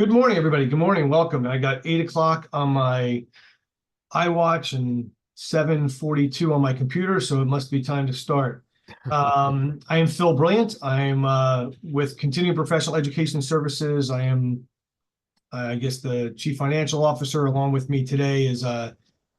Good morning, everybody. Good morning. Welcome. I got 8 o'clock on my iWatch and 7:42 on my computer, so it must be time to start. I am Phil Brilliant. I am with Continuing Professional Education Services. I am, I guess, the Chief Financial Officer. Along with me today is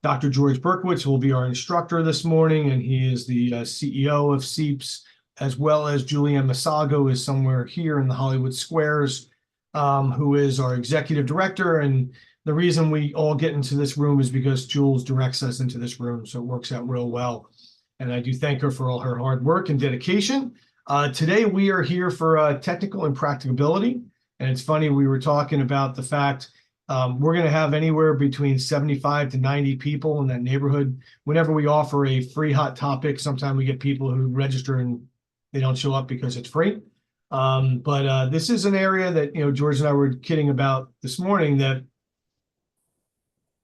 Dr. George Berkowitz, who will be our instructor this morning, and he is the CEO of CPES, as well as Julianne Masago is somewhere here in the Hollywood Squares, who is our executive director. And the reason we all get into this room is because Jules directs us into this room, so it works out real well. And I do thank her for all her hard work and dedication. Today we are here for technical impracticability. And it's funny, we were talking about the fact we're going to have anywhere between 75 to 90 people in that neighborhood. Whenever we offer a free hot topic, sometimes we get people who register and they don't show up because it's free. But this is an area that, George and I were kidding about this morning, that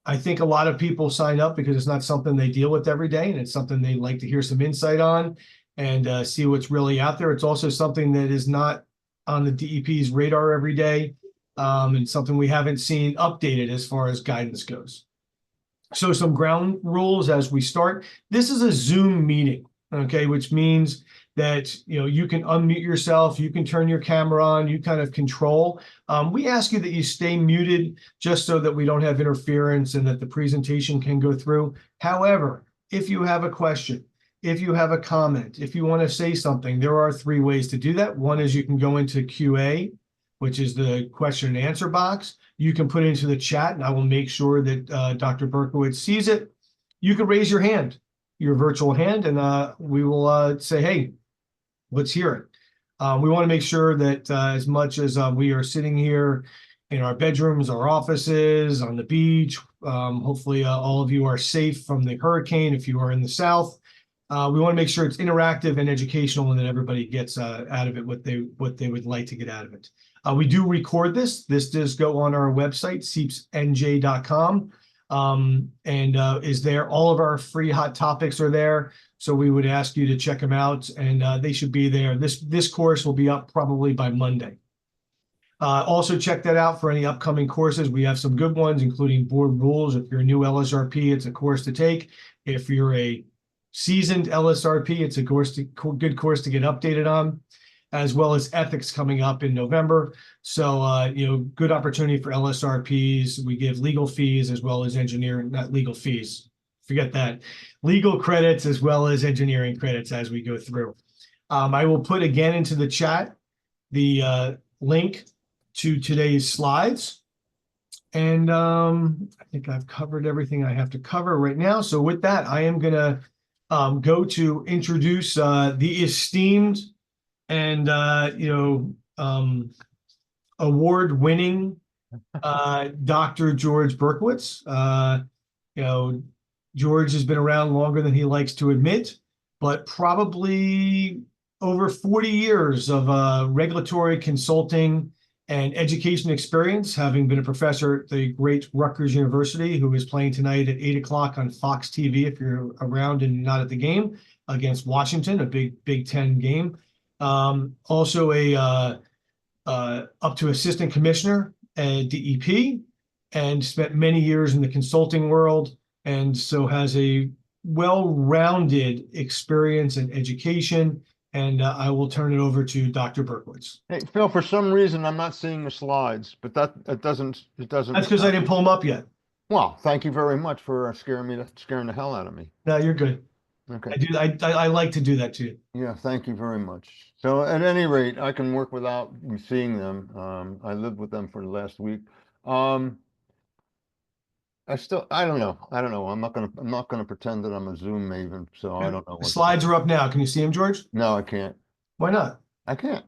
I think a lot of people sign up because it's not something they deal with every day, and it's something they like to hear some insight on and see what's really out there. It's also something that is not on the DEP's radar every day, and something we haven't seen updated as far as guidance goes. So some ground rules as we start. This is a Zoom meeting, okay, which means that you can unmute yourself, you can turn your camera on, you kind of control. We ask you that you stay muted just so that we don't have interference and that the presentation can go through. However, if you have a question, if you have a comment, if you want to say something, there are three ways to do that. One is you can go into QA, which is the question and answer box. You can put it into the chat, and I will make sure that Dr. Berkowitz sees it. You can raise your hand, your virtual hand, and we will say, hey, let's hear it. We want to make sure that as much as we are sitting here in our bedrooms, our offices, on the beach, hopefully all of you are safe from the hurricane if you are in the South. We want to make sure it's interactive and educational and that everybody gets out of it what they would like to get out of it. We do record this. This does go on our website, cpesnj.com, and is there. All of our free hot topics are there. So we would ask you to check them out, and they should be there. This course will be up probably by Monday. Also check that out for any upcoming courses. We have some good ones, including board rules. If you're a new LSRP, it's a course to take. If you're a seasoned LSRP, it's a good course to get updated on, as well as ethics coming up in November. So, good opportunity for LSRPs. We give legal fees as well as engineering, not legal fees. Forget that. Legal credits as well as engineering credits as we go through. I will put again into the chat the link to today's slides. And I think I've covered everything I have to cover right now. So with that, I am going to go to introduce the esteemed and award-winning Dr. George Berkowitz. George has been around longer than he likes to admit, but probably over 40 years of regulatory consulting and education experience, having been a professor at the great Rutgers University, who is playing tonight at 8 o'clock on Fox TV if you're around and not at the game, against Washington, a Big Ten game. Also up to assistant commissioner at DEP, and spent many years in the consulting world, and so has a well-rounded experience in education. And I will turn it over to Dr. Berkowitz. Hey, Phil, for some reason, I'm not seeing the slides, but it doesn't. That's because I didn't pull them up yet. Well, thank you very much for scaring the hell out of me. No, you're good. Okay. I like to do that to you. Yeah, thank you very much. So at any rate, I can work without seeing them. I lived with them for the last week. I don't know. I'm not gonna pretend that I'm a Zoom maven, so I don't know. The slides are up now. Can you see them, George? No, I can't. Why not? I can't.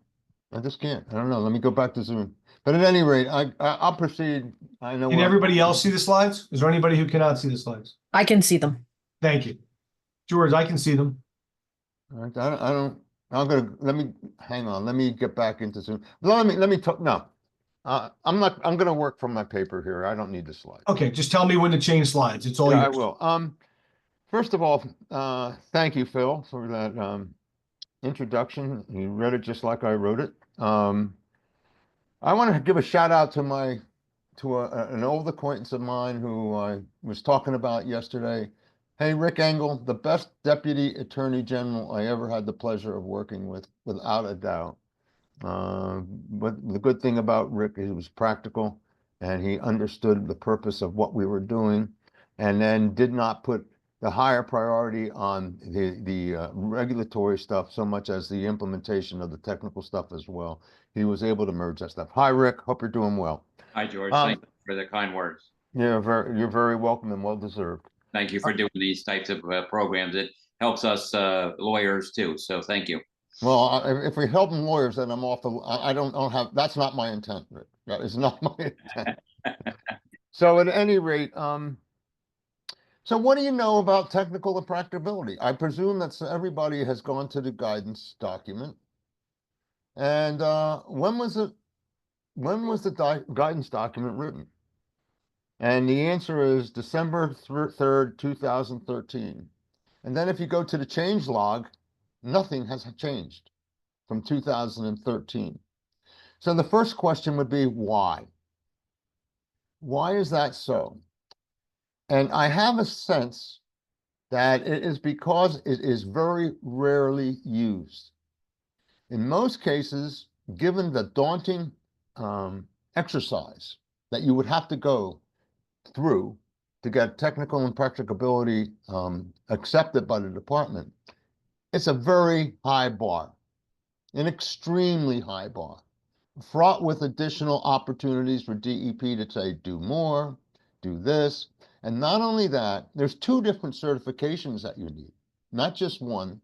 I just can't. I don't know. Let me go back to Zoom. But at any rate, I'll proceed. I know. Can everybody else see the slides? Is there anybody who cannot see the slides? I can see them. Thank you. George, I can see them. All right. I don't. Let me hang on. Let me get back into Zoom. Let me talk. No. I'm going to work from my paper here. I don't need the slides. Okay, just tell me when to change slides. It's all yours. I will. First of all, thank you, Phil, for that introduction. You read it just like I wrote it. I want to give a shout out to an old acquaintance of mine who I was talking about yesterday. Hey, Rick Engel, the best Deputy Attorney General I ever had the pleasure of working with, without a doubt. But the good thing about Rick is he was practical and he understood the purpose of what we were doing, and then did not put the higher priority on the regulatory stuff so much as the implementation of the technical stuff as well. He was able to merge that stuff. Hi, Rick. Hope you're doing well. Hi, George. Um, Thank you for the kind words. you're very welcome and well deserved. Thank you for doing these types of programs. It helps us lawyers too. So thank you. Well, if we're helping lawyers, then I'm off the. I don't have. That's not my intent, Rick. That is not my intent. So at any rate, so what do you know about technical impracticability? I presume that everybody has gone to the guidance document. And when was it? When was the guidance document written? And the answer is December 3rd, 2013. And then if you go to the change log, nothing has changed from 2013. So the first question would be why? Why is that so? And I have a sense that it is because it is very rarely used. In most cases, given the daunting exercise that you would have to go through to get technical impracticability accepted by the department, it's a very high bar, an extremely high bar, fraught with additional opportunities for DEP to say, do more, do this. And not only that, there's two different certifications that you need, not just one,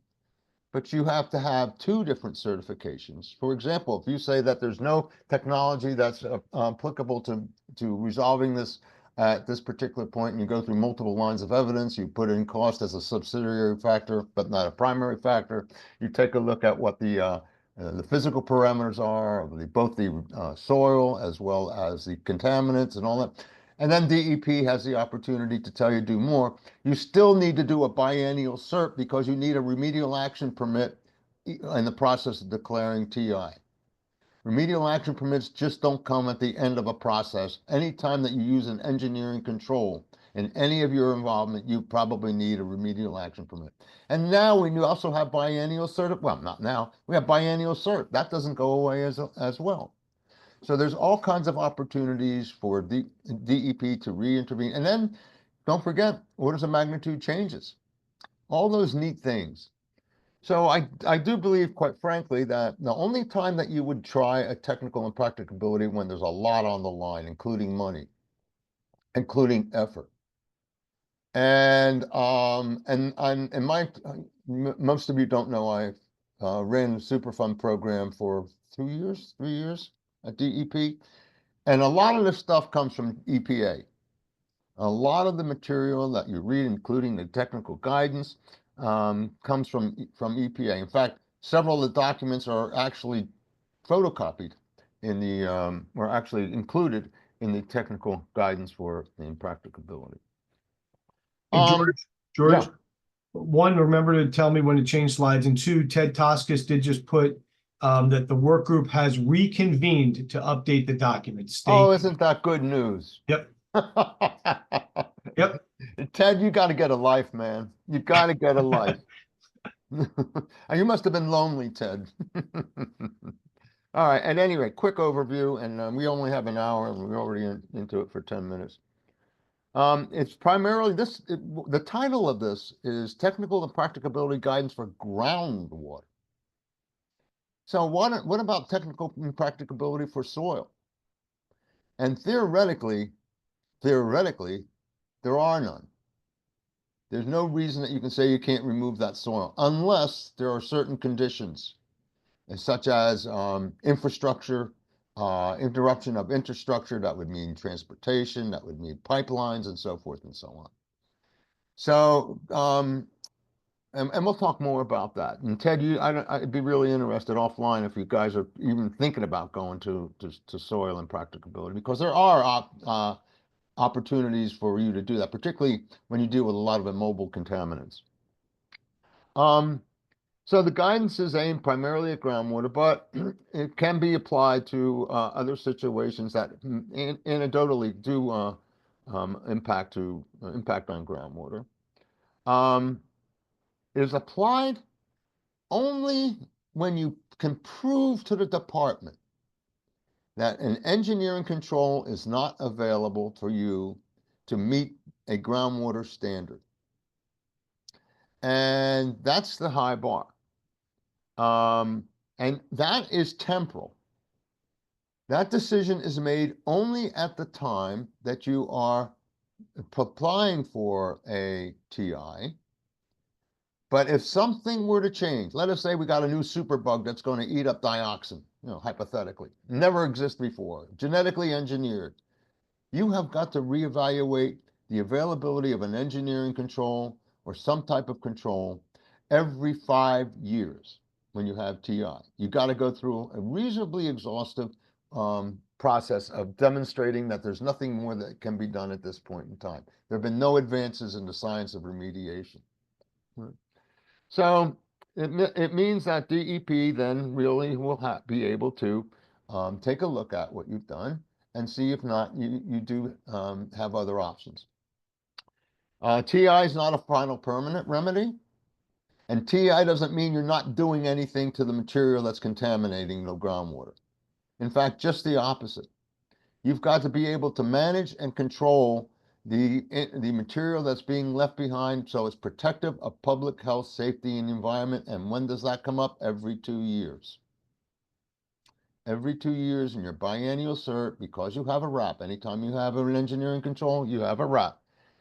but you have to have two different certifications. For example, if you say that there's no technology that's applicable to resolving this at this particular point, and you go through multiple lines of evidence, you put in cost as a subsidiary factor, but not a primary factor. You take a look at what the physical parameters are of both the soil as well as the contaminants and all that. And then DEP has the opportunity to tell you do more. You still need to do a biennial cert because you need a remedial action permit in the process of declaring TI. Remedial action permits just don't come at the end of a process. Anytime that you use an engineering control in any of your involvement, you probably need a remedial action permit. And now we also have biennial cert. Well, not now. We have biennial cert. That doesn't go away as well. So there's all kinds of opportunities for DEP to re-intervene. And then don't forget orders of magnitude changes. All those neat things. So I do believe, quite frankly, that the only time that you would try a technical impracticability when there's a lot on the line, including money, including effort. And most of you don't know, I ran the Superfund program for 2 years, 3 years at DEP. And a lot of this stuff comes from EPA. A lot of the material that you read, including the technical guidance, comes from EPA. In fact, several of the documents are actually photocopied in the, or actually included in the technical guidance for the impracticability. Hey, George, Yeah. one, remember to tell me when to change slides, and two, Ted Toscas did just put that the work group has reconvened to update the document. Oh, isn't that good news? Yep. Yep. Ted, you got to get a life, man. You got to get a life. You must have been lonely, Ted. All right. At any rate, quick overview, and we only have an hour, and we're already into it for 10 minutes. It's primarily the title of this is Technical Impracticability Guidance for Groundwater. So what about technical impracticability for soil? And theoretically, there are none. There's no reason that you can say you can't remove that soil unless there are certain conditions, such as infrastructure, interruption of infrastructure. That would mean transportation, that would mean pipelines, and so forth and so on. So, and we'll talk more about that. And Ted, I'd be really interested offline if you guys are even thinking about going to soil impracticability, because there are opportunities for you to do that, particularly when you deal with a lot of immobile contaminants. So the guidance is aimed primarily at groundwater, but it can be applied to other situations that anecdotally do impact on groundwater. It is applied only when you can prove to the department that an engineering control is not available for you to meet a groundwater standard. And that's the high bar. And that is temporal. That decision is made only at the time that you are applying for a TI. But if something were to change, let us say we got a new superbug that's going to eat up dioxin, hypothetically, never existed before, genetically engineered, you have got to reevaluate the availability of an engineering control or some type of control every 5 years when you have TI. You got to go through a reasonably exhaustive process of demonstrating that there's nothing more that can be done at this point in time. There have been no advances in the science of remediation. So it means that DEP then really will be able to take a look at what you've done and see if not, you do have other options. TI is not a final permanent remedy, and TI doesn't mean you're not doing anything to the material that's contaminating the groundwater. In fact, just the opposite. You've got to be able to manage and control the material that's being left behind so it's protective of public health, safety, and environment. And when does that come up? Every 2 years. Every 2 years in your biennial cert, because you have a RAP. Anytime you have an engineering control, you have a RAP.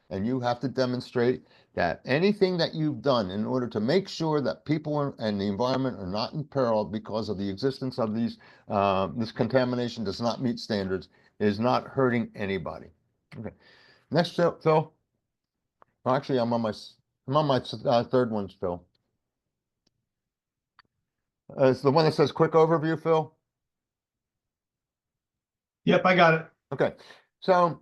And you have to demonstrate that anything that you've done in order to make sure that people and the environment are not in peril because of the existence of these, this contamination does not meet standards, is not hurting anybody. Okay. Next, Phil. Actually, I'm on my third one, Phil. It's the one that says quick overview, Phil. Yep, I got it. Okay, so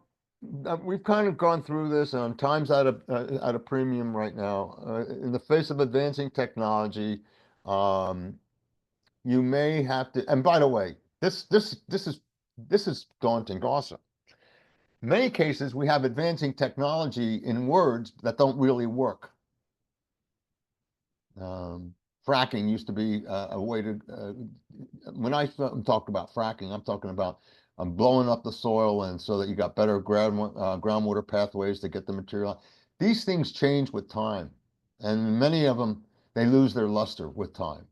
we've kind of gone through this, and time's at a premium right now. In the face of advancing technology, you may have to. And by the way, this is daunting also. In many cases, we have advancing technology in words that don't really work. Fracking used to be a way to. When I talk about fracking, I'm talking about blowing up the soil and so that you got better groundwater pathways to get the material. These things change with time, and many of them, they lose their luster with time.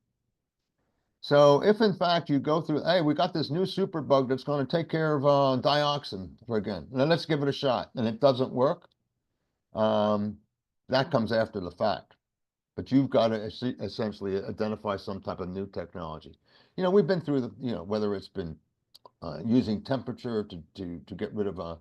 So if in fact you go through, hey, we got this new superbug that's going to take care of dioxin, again, now let's give it a shot, and it doesn't work, that comes after the fact. But you've got to essentially identify some type of new technology. We've been through the, whether it's been using temperature to get rid of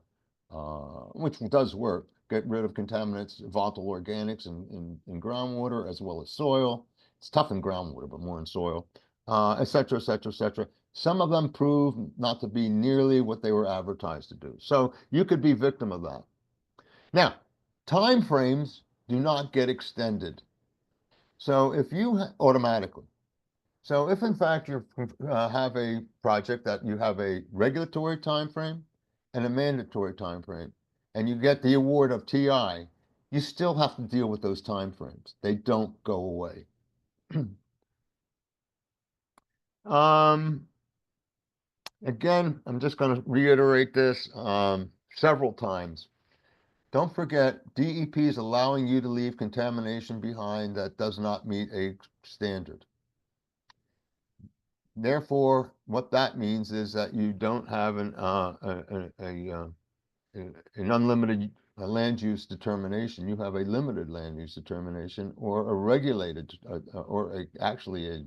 which does work, get rid of contaminants, volatile organics in groundwater as well as soil. It's tough in groundwater, but more in soil, et cetera, et cetera, et cetera. Some of them prove not to be nearly what they were advertised to do. So you could be victim of that. Now, time frames do not get extended. So if you automatically, so if in fact you have a project that you have a regulatory time frame and a mandatory time frame, and you get the award of TI, you still have to deal with those time frames. They don't go away. Again, I'm just going to reiterate this several times. Don't forget, DEP is allowing you to leave contamination behind that does not meet a standard. Therefore, what that means is that you don't have an unlimited land use determination. You have a limited land use determination, or a regulated, or actually a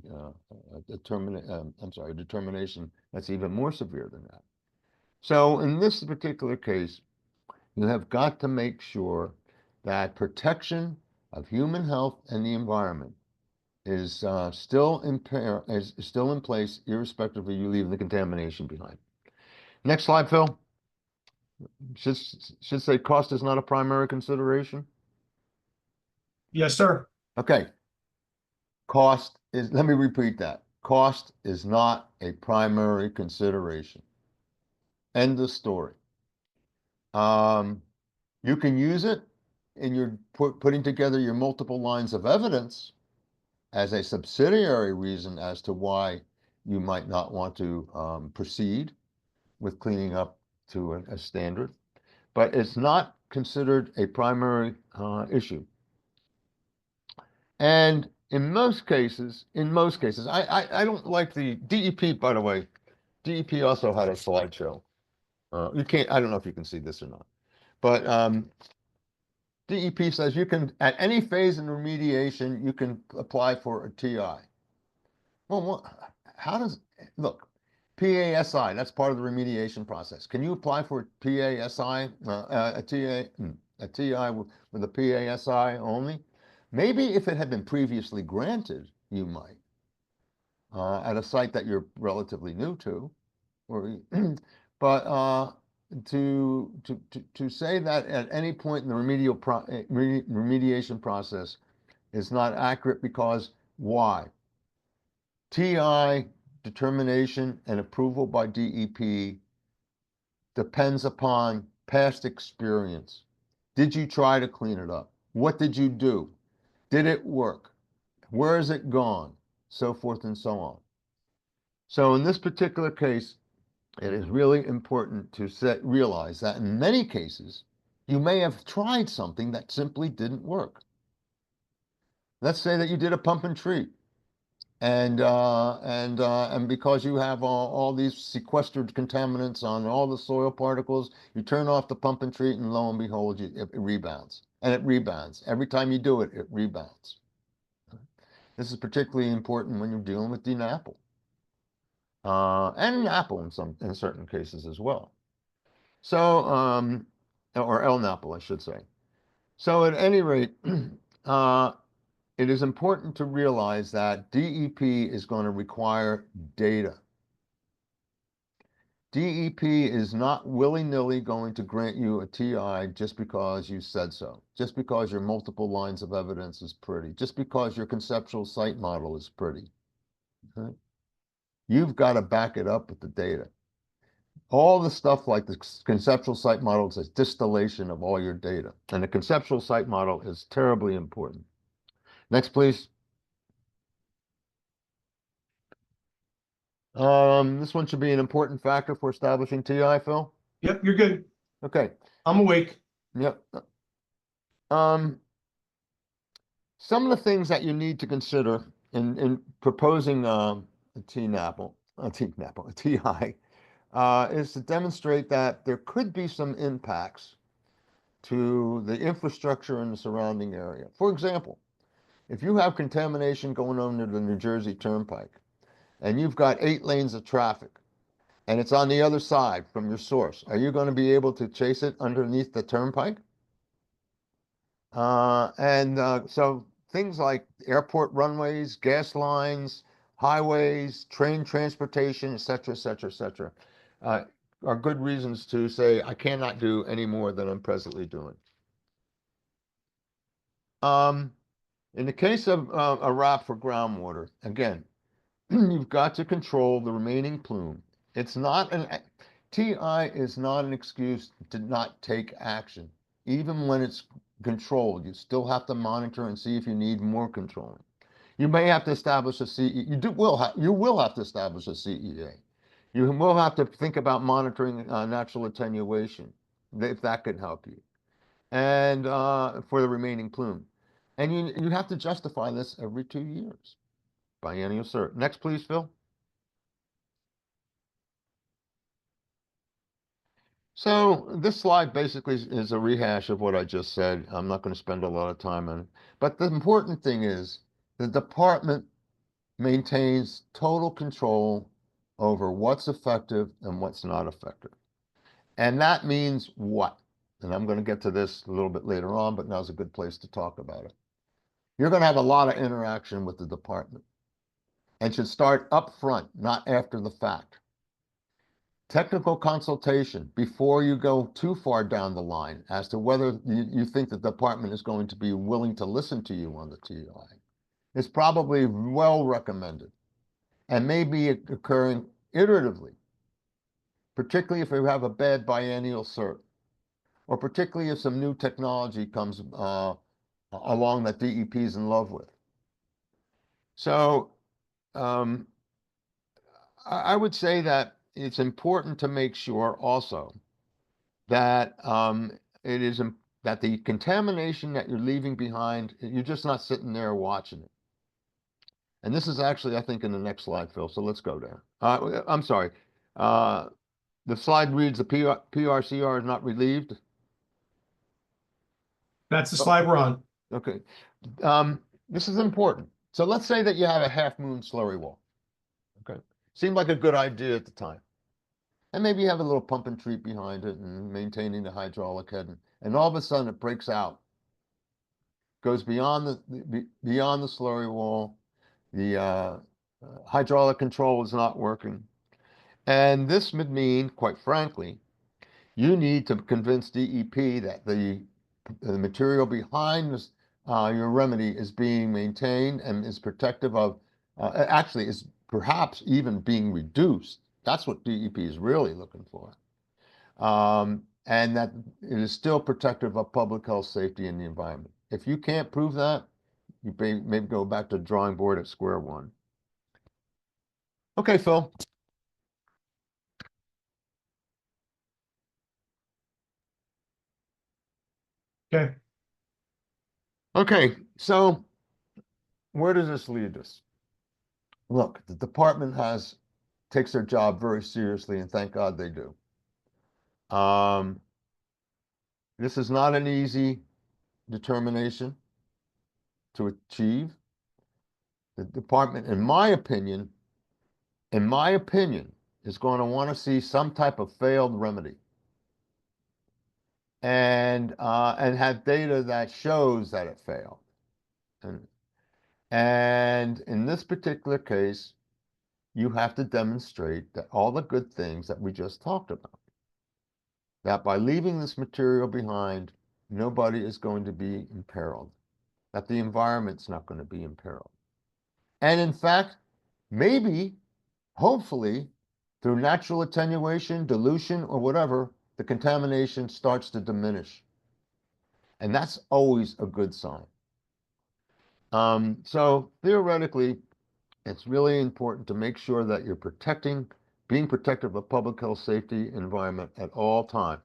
determination that's even more severe than that. So in this particular case, you have got to make sure that protection of human health and the environment is still in place, irrespective of you leaving the contamination behind. Next slide, Phil. Should say cost is not a primary consideration. Yes, sir. Okay. Cost is, let me repeat that. Cost is not a primary consideration. End of story. You can use it in your putting together your multiple lines of evidence as a subsidiary reason as to why you might not want to proceed with cleaning up to a standard, but it's not considered a primary issue. And in most cases, I don't like the DEP, by the way. DEP also had a slideshow. You can't, I don't know if you can see this or not, but DEP says you can, at any phase in remediation, you can apply for a TI. Well, how does, look, PASI, that's part of the remediation process. Can you apply for a PASI, a TI with a PASI only? Maybe if it had been previously granted, you might, at a site that you're relatively new to, or, but to say that at any point in the remediation process is not accurate because why? TI determination and approval by DEP depends upon past experience. Did you try to clean it up? What did you do? Did it work? Where is it gone? So forth and so on. So in this particular case, it is really important to realize that in many cases, you may have tried something that simply didn't work. Let's say that you did a pump and treat, and because you have all these sequestered contaminants on all the soil particles, you turn off the pump and treat, and lo and behold, it rebounds, and it rebounds. Every time you do it, it rebounds. This is particularly important when you're dealing with DNAPL. And NAPL in certain cases as well. So, or LNAPL, I should say. So at any rate, it is important to realize that DEP is going to require data. DEP is not willy-nilly going to grant you a TI just because you said so, just because your multiple lines of evidence is pretty, just because your conceptual site model is pretty. Okay? You've got to back it up with the data. All the stuff like the conceptual site model is a distillation of all your data. And the conceptual site model is terribly important. Next, please. This one should be an important factor for establishing TI, Phil. Yep, you're good. Okay. I'm awake. Yep. Some of the things that you need to consider in proposing a TI, is to demonstrate that there could be some impacts to the infrastructure in the surrounding area. For example, if you have contamination going under the New Jersey Turnpike, and you've got 8 lanes of traffic, and it's on the other side from your source, are you going to be able to chase it underneath the turnpike? So things like airport runways, gas lines, highways, train transportation, et cetera, are good reasons to say, I cannot do any more than I'm presently doing. In the case of a RAP for groundwater, again, you've got to control the remaining plume. It's not TI is not an excuse to not take action. Even when it's controlled, you still have to monitor and see if you need more controlling. You may have to establish a CE. You will have to establish a CEA. You will have to think about monitoring natural attenuation, if that could help you, and for the remaining plume. And you have to justify this every 2 years. Biennial cert. Next, please, Phil. So this slide basically is a rehash of what I just said. I'm not going to spend a lot of time on it. But the important thing is the department maintains total control over what's effective and what's not effective. And that means what? And I'm going to get to this a little bit later on, but now's a good place to talk about it. You're going to have a lot of interaction with the department and should start up front, not after the fact. Technical consultation before you go too far down the line as to whether you think the department is going to be willing to listen to you on the TI. is probably well recommended and may be occurring iteratively, particularly if we have a bad biennial cert, or particularly if some new technology comes along that DEP is in love with. So I would say that it's important to make sure also that that the contamination that you're leaving behind, you're just not sitting there watching it. And this is actually, I think, in the next slide, Phil. So let's go there. I'm sorry. The slide reads the PRCR is not relieved. That's the slide we're on. Okay. This is important. So let's say that you have a half-moon slurry wall. Okay. Seemed like a good idea at the time. And maybe you have a little pump and treat behind it and maintaining the hydraulic head. And all of a sudden it breaks out. Goes beyond the slurry wall. The hydraulic control is not working. And this would mean, quite frankly, you need to convince DEP that the material behind this, your remedy is being maintained and is protective of, actually is perhaps even being reduced. That's what DEP is really looking for. And that it is still protective of public health, safety, and the environment. If you can't prove that, you maybe go back to the drawing board at square one. Okay, Phil. Okay. Okay, so where does this lead us? Look, the department takes their job very seriously, and thank God they do. This is not an easy determination to achieve. The department, in my opinion, is going to want to see some type of failed remedy. And have data that shows that it failed. And in this particular case, you have to demonstrate that all the good things that we just talked about, that by leaving this material behind, nobody is going to be imperiled, that the environment's not going to be imperiled. And in fact, maybe, hopefully, through natural attenuation, dilution, or whatever, the contamination starts to diminish. And that's always a good sign. So theoretically, it's really important to make sure that you're being protective of public health, safety, environment at all times.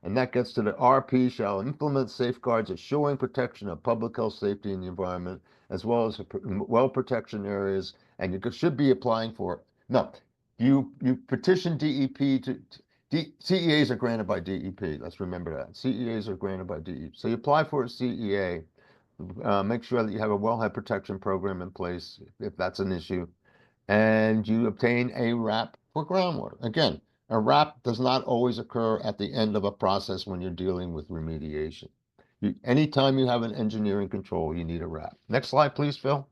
And that gets to the RP shall implement safeguards assuring protection of public health, safety, and the environment, as well as well protection areas. And you should be applying for it. No, you petition DEP CEAs are granted by DEP. Let's remember that. CEAs are granted by DEP. So you apply for a CEA. Make sure that you have a wellhead protection program in place if that's an issue, and you obtain a RAP for groundwater. Again, a RAP does not always occur at the end of a process when you're dealing with remediation. Anytime you have an engineering control, you need a RAP. Next slide, please, Phil.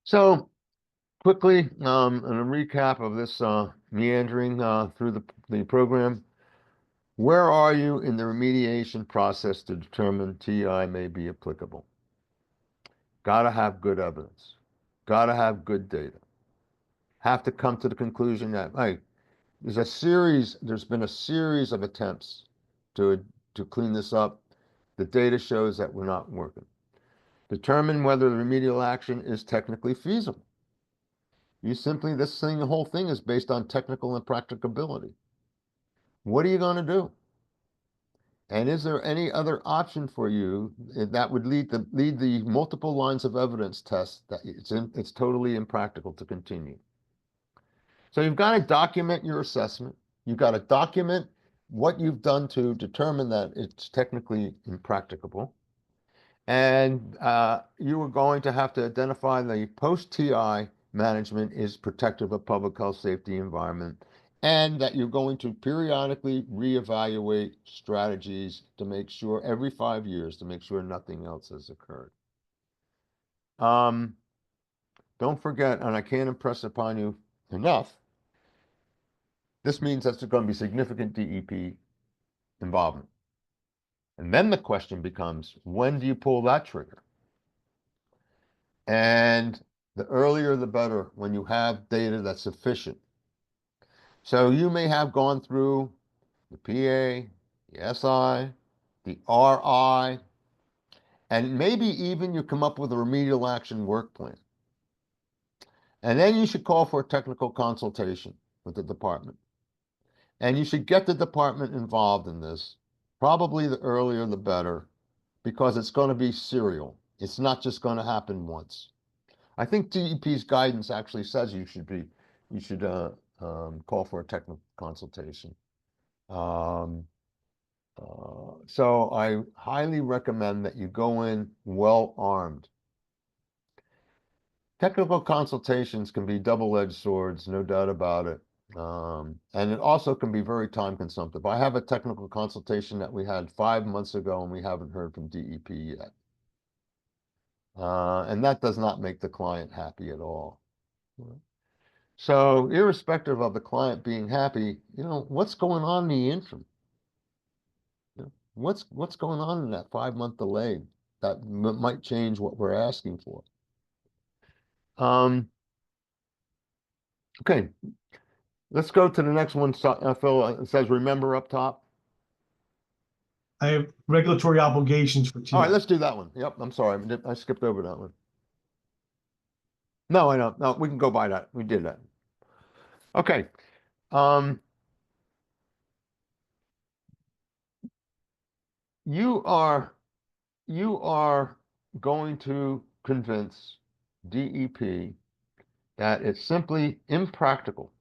So quickly, in a recap of this meandering through the program, where are you in the remediation process to determine TI may be applicable? Got to have good evidence. Got to have good data. Have to come to the conclusion that, hey, there's been a series of attempts to clean this up. The data shows that we're not working. Determine whether the remedial action is technically feasible. The whole thing is based on technical impracticability. What are you going to do? And is there any other option for you that would lead the multiple lines of evidence test that it's totally impractical to continue? So you've got to document your assessment. You've got to document what you've done to determine that it's technically impracticable. And you are going to have to identify the post-TI management is protective of public health, safety, environment, and that you're going to periodically reevaluate strategies to make sure every 5 years to make sure nothing else has occurred. Don't forget, and I can't impress upon you enough, this means that there's going to be significant DEP involvement. And then the question becomes, when do you pull that trigger? And the earlier the better when you have data that's sufficient. So you may have gone through the PA, the SI, the RI, and maybe even you come up with a remedial action work plan. And then you should call for a technical consultation with the department. And you should get the department involved in this. Probably the earlier the better, because it's going to be serial. It's not just going to happen once. I think DEP's guidance actually says you should call for a technical consultation. So I highly recommend that you go in well armed. Technical consultations can be double-edged swords, no doubt about it. And it also can be very time consumptive. I have a technical consultation that we had 5 months ago and we haven't heard from DEP yet. And that does not make the client happy at all. So irrespective of the client being happy, what's going on in the interim? What's going on in that 5-month delay that might change what we're asking for? Okay, let's go to the next one. Phil, it says remember up top. I have regulatory obligations for All right, TI. let's do that one. Yep, I'm sorry, I skipped over that one. No, I know. No, we can go by that. We did that. Okay. You are going to convince DEP that it's simply impractical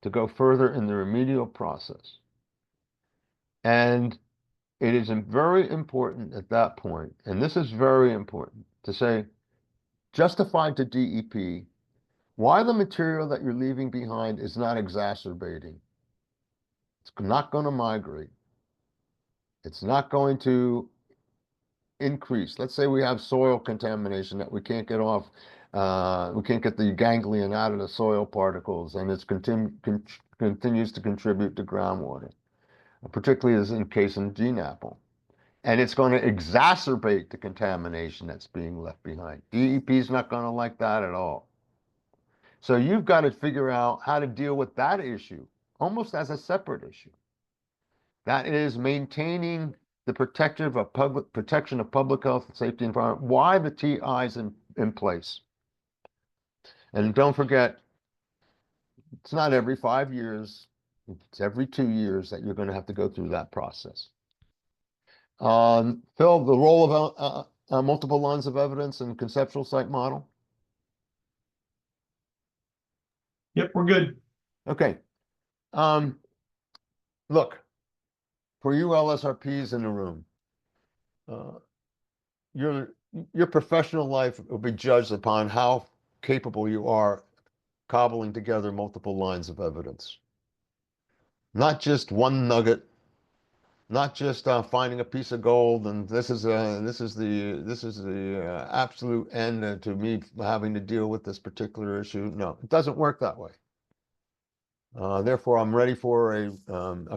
to go further in the remedial process. And it is very important at that point, and this is very important, to say, justify to DEP why the material that you're leaving behind is not exacerbating. It's not going to migrate. It's not going to increase. Let's say we have soil contamination that we can't get off. We can't get the ganglion out of the soil particles, and it continues to contribute to groundwater, particularly as in case in GNAPL. And it's going to exacerbate the contamination that's being left behind. DEP is not going to like that at all. So you've got to figure out how to deal with that issue, almost as a separate issue. That is maintaining the protection of public health and safety environment. Why the TIs in place? And don't forget, it's not every 5 years, it's every 2 years that you're going to have to go through that process. Phil, the role of multiple lines of evidence and conceptual site model. Yep, we're good. Okay. Look, for you LSRPs in the room, your professional life will be judged upon how capable you are cobbling together multiple lines of evidence. Not just one nugget, not just finding a piece of gold, and this is the absolute end to me having to deal with this particular issue. No, it doesn't work that way. Therefore, I'm ready for a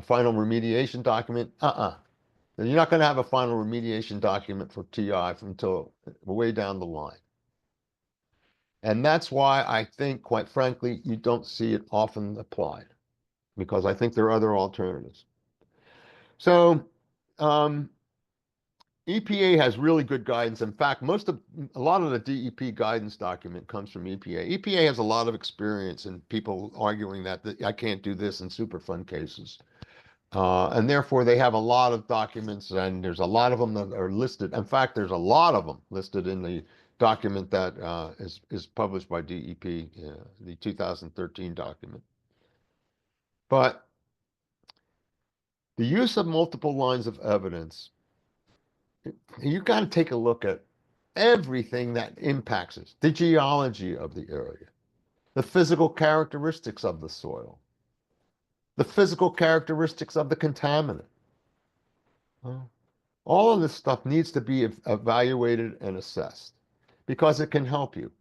final remediation document. You're not going to have a final remediation document for TI until way down the line. And that's why I think, quite frankly, you don't see it often applied, because I think there are other alternatives. So EPA has really good guidance. In fact, a lot of the DEP guidance document comes from EPA. EPA has a lot of experience in people arguing that I can't do this in Superfund cases. And therefore, they have a lot of documents, and there's a lot of them that are listed. In fact, there's a lot of them listed in the document that is published by DEP, the 2013 document. But the use of multiple lines of evidence, you got to take a look at everything that impacts us. The geology of the area, the physical characteristics of the soil, the physical characteristics of the contaminant. All of this stuff needs to be evaluated and assessed because it can help you.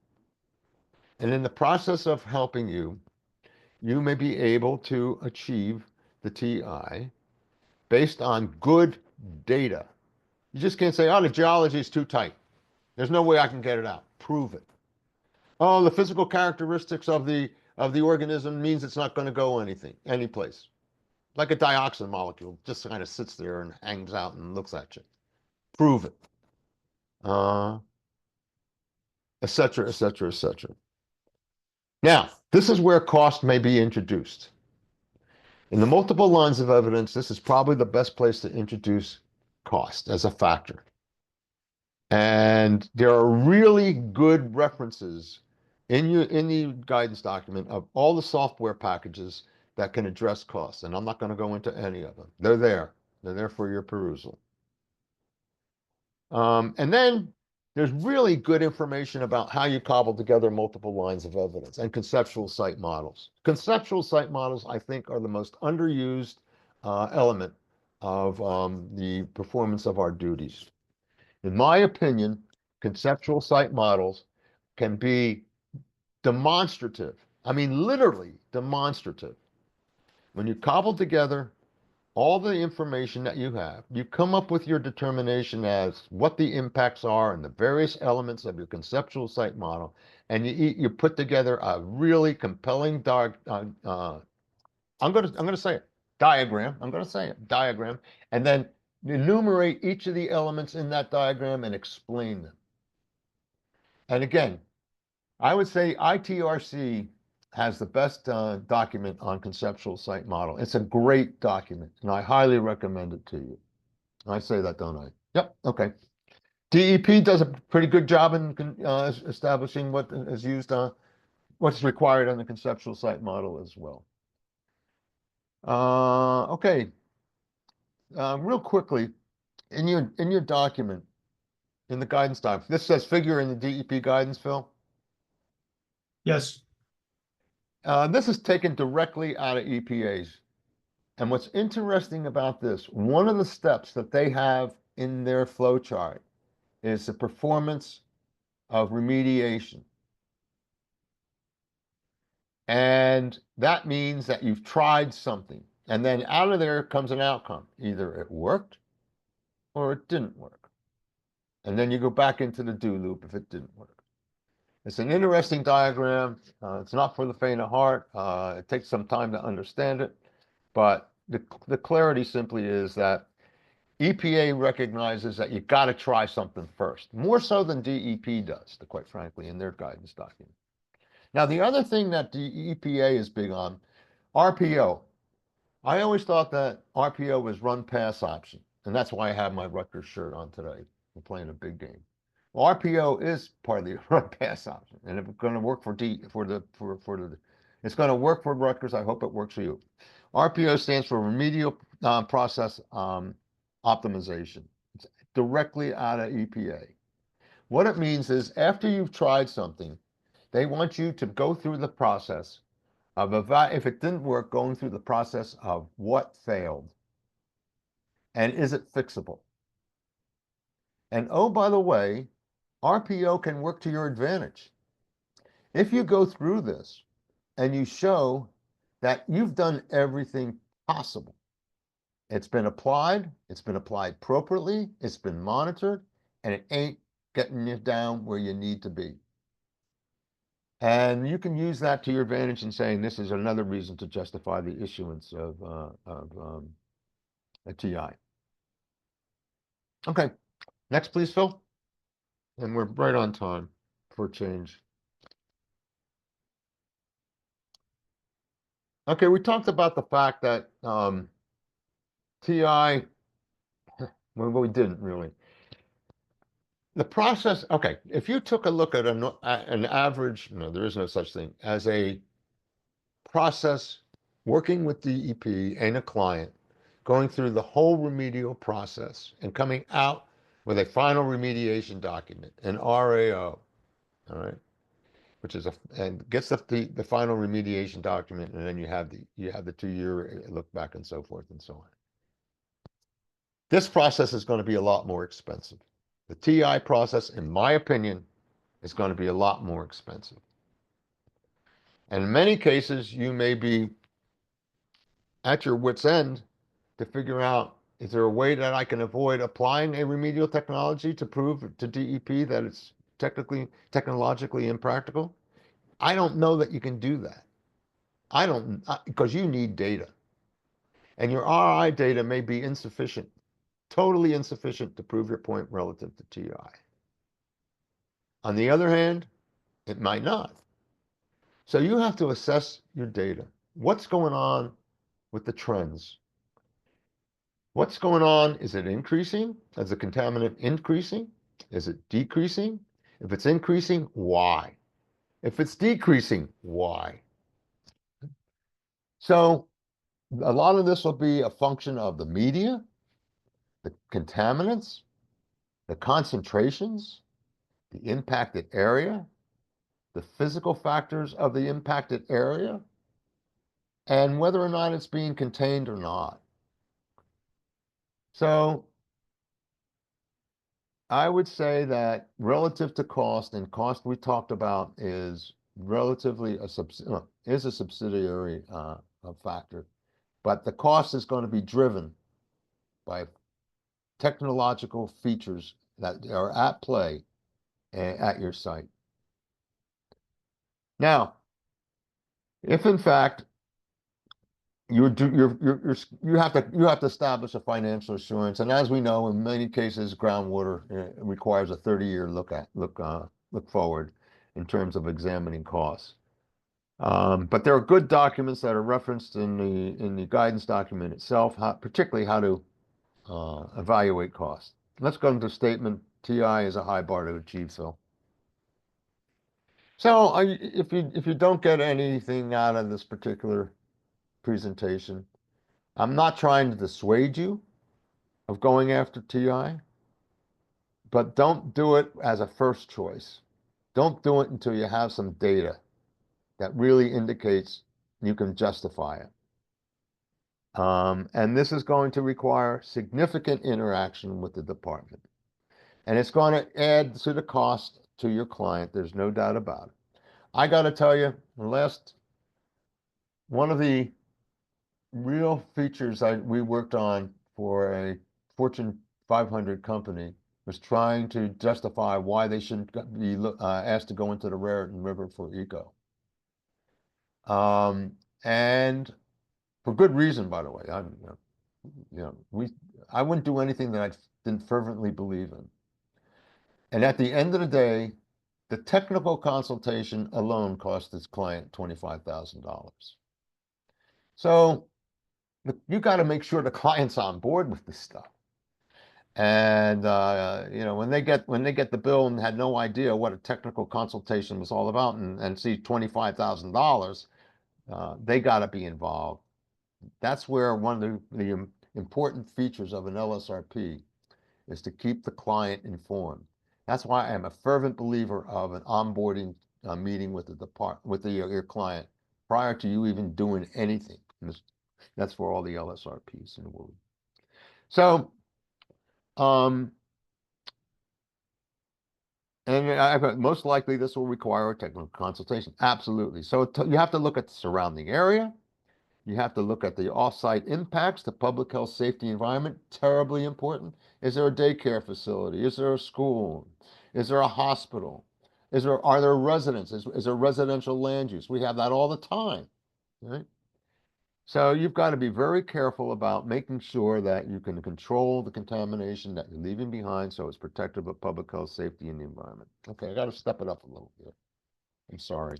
And in the process of helping you, you may be able to achieve the TI based on good data, You just can't say, oh, the geology is too tight. There's no way I can get it out. Prove it. Oh, the physical characteristics of the organism means it's not going to go any place. Like a dioxin molecule, just kind of sits there and hangs out and looks at you. Prove it. Et cetera, et cetera, et cetera. Now, this is where cost may be introduced. In the multiple lines of evidence, this is probably the best place to introduce cost as a factor. And there are really good references in the guidance document of all the software packages that can address costs. And I'm not going to go into any of them. They're there. They're there for your perusal. And then there's really good information about how you cobble together multiple lines of evidence and conceptual site models. Conceptual site models, I think, are the most underused element of the performance of our duties. In my opinion, conceptual site models can be demonstrative. I mean, literally demonstrative. When you cobble together all the information that you have, you come up with your determination as what the impacts are and the various elements of your conceptual site model, and you put together a really compelling I'm gonna say it, diagram. I'm gonna say it, diagram, and then enumerate each of the elements in that diagram and explain them. And again, I would say ITRC has the best document on conceptual site model. It's a great document, and I highly recommend it to you. I say that, don't I? Yep, okay. DEP does a pretty good job in establishing what is used, what's required on the conceptual site model as well. Okay, real quickly, in your document, in the guidance document, this says figure in the DEP guidance, Phil. Yes. This is taken directly out of EPA's. And what's interesting about this, one of the steps that they have in their flow chart is the performance of remediation. And that means that you've tried something, and then out of there comes an outcome. Either it worked or it didn't work. And then you go back into the do loop if it didn't work. It's an interesting diagram. It's not for the faint of heart. It takes some time to understand it. But the clarity simply is that EPA recognizes that you got to try something first, more so than DEP does, quite frankly, in their guidance document. Now, the other thing that the EPA is big on, RPO. I always thought that RPO was run pass option, and that's why I have my Rutgers shirt on today. We're playing a big game. Well, RPO is part of the run pass option, and if it's going to work it's going to work for Rutgers. I hope it works for you. RPO stands for remedial process optimization. It's directly out of EPA. What it means is after you've tried something, they want you to go through the process of, if it didn't work, going through the process of what failed and is it fixable. And oh, by the way, RPO can work to your advantage. If you go through this and you show that you've done everything possible, it's been applied appropriately, it's been monitored, and it ain't getting you down where you need to be. And you can use that to your advantage in saying this is another reason to justify the issuance of a TI. Okay, next please, Phil. And we're right on time for a change. Okay, we talked about the fact that TI, well, we didn't really. The process, okay, if you took a look at an average, no, there is no such thing, as a process working with DEP and a client, going through the whole remedial process and coming out with a final remediation document, an RAO, all right, which is and gets the final remediation document, and then you have the 2-year look back and so forth and so on. This process is going to be a lot more expensive. The TI process, in my opinion, is going to be a lot more expensive. And in many cases, you may be at your wit's end to figure out Is there a way that I can avoid applying a remedial technology to prove to DEP that it's technologically impractical? I don't know that you can do that. I don't, because you need data. And your RI data may be insufficient, totally insufficient to prove your point relative to TI. On the other hand, it might not. So you have to assess your data. What's going on with the trends? What's going on? Is it increasing? Is the contaminant increasing? Is it decreasing? If it's increasing, why? If it's decreasing, why? So a lot of this will be a function of the media, the contaminants, the concentrations, the impacted area, the physical factors of the impacted area, and whether or not it's being contained or not. So I would say that relative to cost, and cost we talked about is relatively a subsidiary factor, but the cost is going to be driven by technological features that are at play at your site. Now, if in fact you have to establish a financial assurance, and as we know, in many cases, groundwater requires a 30-year look forward in terms of examining costs. But there are good documents that are referenced in the guidance document itself, particularly how to evaluate costs. Let's go into the statement. TI is a high bar to achieve, Phil. So if you don't get anything out of this particular presentation, I'm not trying to dissuade you of going after TI, but don't do it as a first choice. Don't do it until you have some data that really indicates you can justify it. And this is going to require significant interaction with the department. And it's going to add to the cost to your client. There's no doubt about it. I got to tell you, one of the real features we worked on for a Fortune 500 company was trying to justify why they shouldn't be asked to go into the Raritan River for eco. And for good reason, by the way. I wouldn't do anything that I didn't fervently believe in. And at the end of the day, the technical consultation alone cost its client $25,000. So you got to make sure the client's on board with this stuff. And when they get the bill and had no idea what a technical consultation was all about, and see $25,000, they got to be involved. That's where one of the important features of an LSRP is to keep the client informed. That's why I am a fervent believer of an onboarding meeting with your client prior to you even doing anything. That's for all the LSRPs in the world. So, and most likely this will require a technical consultation. Absolutely. So you have to look at the surrounding area. You have to look at the off-site impacts, the public health, safety, environment, terribly important. Is there a daycare facility? Is there a school? Is there a hospital? Are there residents? Is there residential land use? We have that all the time, right? So you've got to be very careful about making sure that you can control the contamination that you're leaving behind so it's protective of public health, safety, and the environment. Okay, I got to step it up a little bit. I'm sorry.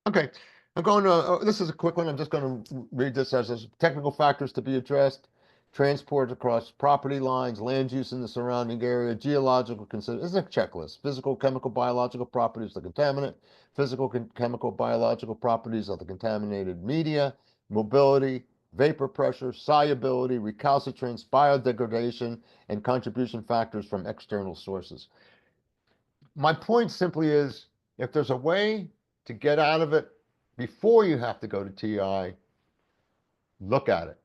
Okay, I'm going to, this is a quick one. I'm just going to read this as technical factors to be addressed, transport across property lines, land use in the surrounding area, geological this is a checklist, physical, chemical, biological properties of the contaminant, physical, chemical, biological properties of the contaminated media, mobility, vapor pressure, solubility, recalcitrance, biodegradation, and contribution factors from external sources. My point simply is, if there's a way to get out of it before you have to go to TI, look at it.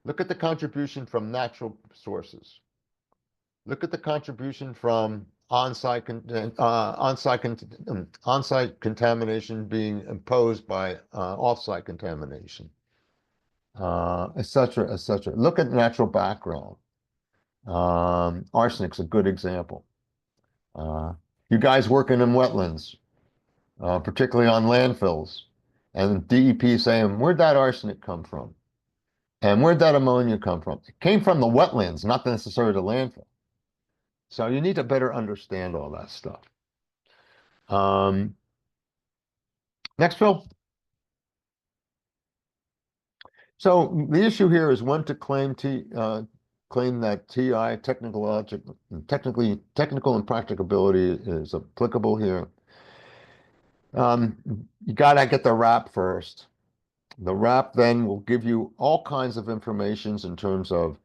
Look at the contribution from natural sources. Look at the contribution from on-site contamination being imposed by off-site contamination, et cetera, et cetera. Look at natural background. Arsenic's a good example. You guys working in wetlands, particularly on landfills, and DEP saying, where'd that arsenic come from? And where'd that ammonia come from? It came from the wetlands, not necessarily the landfill. So you need to better understand all that stuff. Next, Phil. So the issue here is when to claim that TI, technical impracticability is applicable here. You gotta get the RAP first. The RAP then will give you all kinds of information in terms of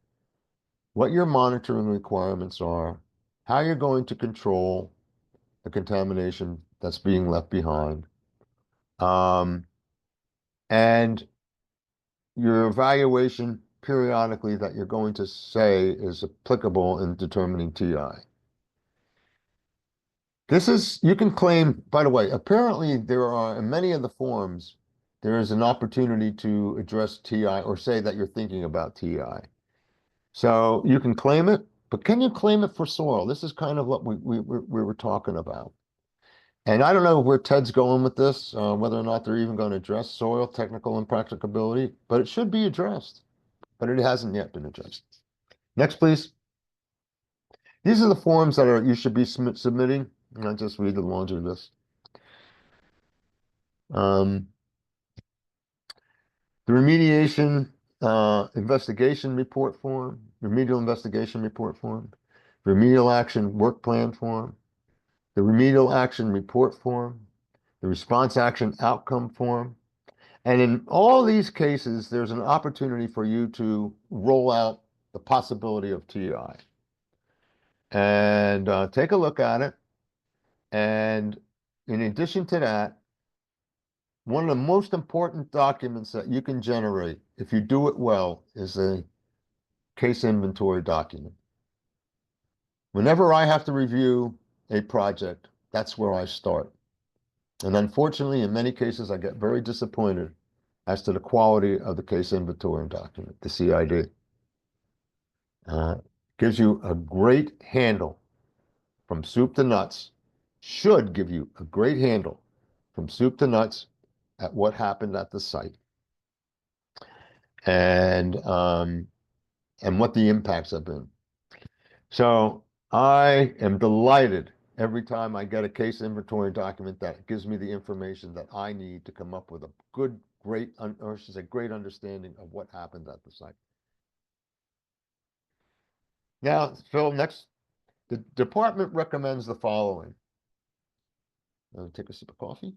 what your monitoring requirements are, how you're going to control the contamination that's being left behind, and your evaluation periodically that you're going to say is applicable in determining TI. You can claim, by the way, apparently there are, in many of the forms, there is an opportunity to address TI or say that you're thinking about TI. So you can claim it, but can you claim it for soil? This is kind of what we were talking about. And I don't know where Ted's going with this, whether or not they're even going to address soil technical impracticability, but it should be addressed, but it hasn't yet been addressed. Next, please. These are the forms that you should be submitting. And I'll just read the laundry list. The remediation investigation report form, remedial investigation report form, remedial action work plan form, the remedial action report form, the response action outcome form. And in all these cases, there's an opportunity for you to roll out the possibility of TI. And take a look at it. And in addition to that, one of the most important documents that you can generate, if you do it well, is a case inventory document. Whenever I have to review a project, that's where I start. And unfortunately, in many cases, I get very disappointed as to the quality of the case inventory document, the CID. Gives you a great handle from soup to nuts, should give you a great handle from soup to nuts at what happened at the site and what the impacts have been. So I am delighted every time I get a case inventory document that gives me the information that I need to come up with a great understanding of what happened at the site. Now, Phil, next, the department recommends the following. Take a sip of coffee.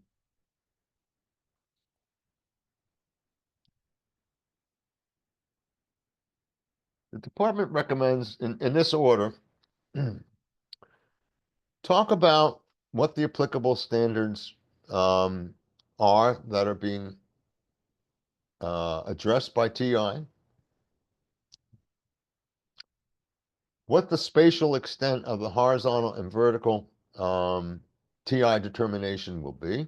The department recommends, in this order, talk about what the applicable standards are that are being addressed by TI, what the spatial extent of the horizontal and vertical TI determination will be.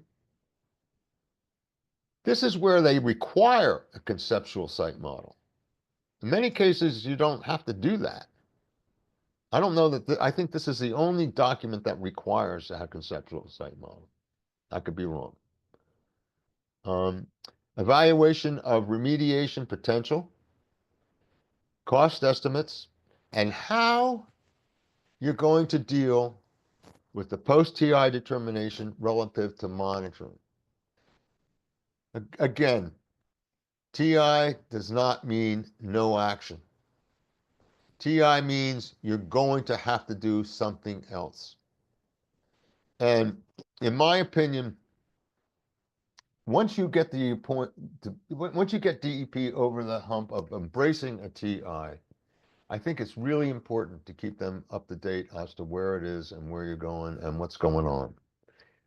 This is where they require a conceptual site model. In many cases, you don't have to do that. I don't know that, I think this is the only document that requires a conceptual site model. I could be wrong. Evaluation of remediation potential, cost estimates, and how you're going to deal with the post-TI determination relative to monitoring. Again, TI does not mean no action. TI means you're going to have to do something else. And in my opinion, once you get once you get DEP over the hump of embracing a TI, I think it's really important to keep them up to date as to where it is and where you're going and what's going on,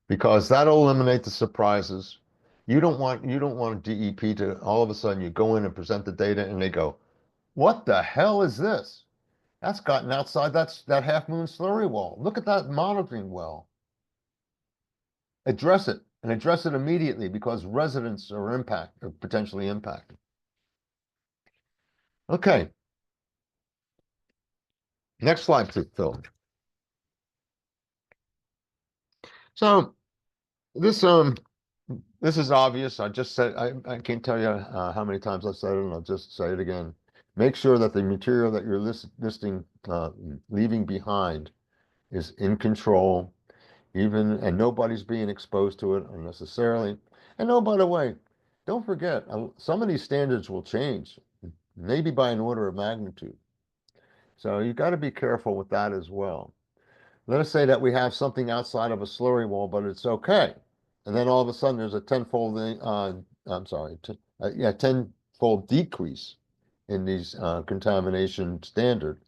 because that'll eliminate the surprises. You don't want a DEP to all of a sudden you go in and present the data and they go, "What the hell is this?" That's gotten outside that Half Moon slurry wall. Look at that monitoring well. Address it, and address it immediately, because residents are potentially impacted. Okay. Next slide, please, Phil. So this is obvious. I just said, I can't tell you how many times I've said it, and I'll just say it again. Make sure that the material that you're leaving behind is in control, and nobody's being exposed to it unnecessarily. And oh, by the way, don't forget, some of these standards will change, maybe by an order of magnitude. So you got to be careful with that as well. Let us say that we have something outside of a slurry wall, but it's okay. And then all of a sudden there's a tenfold, tenfold decrease in these contamination standard.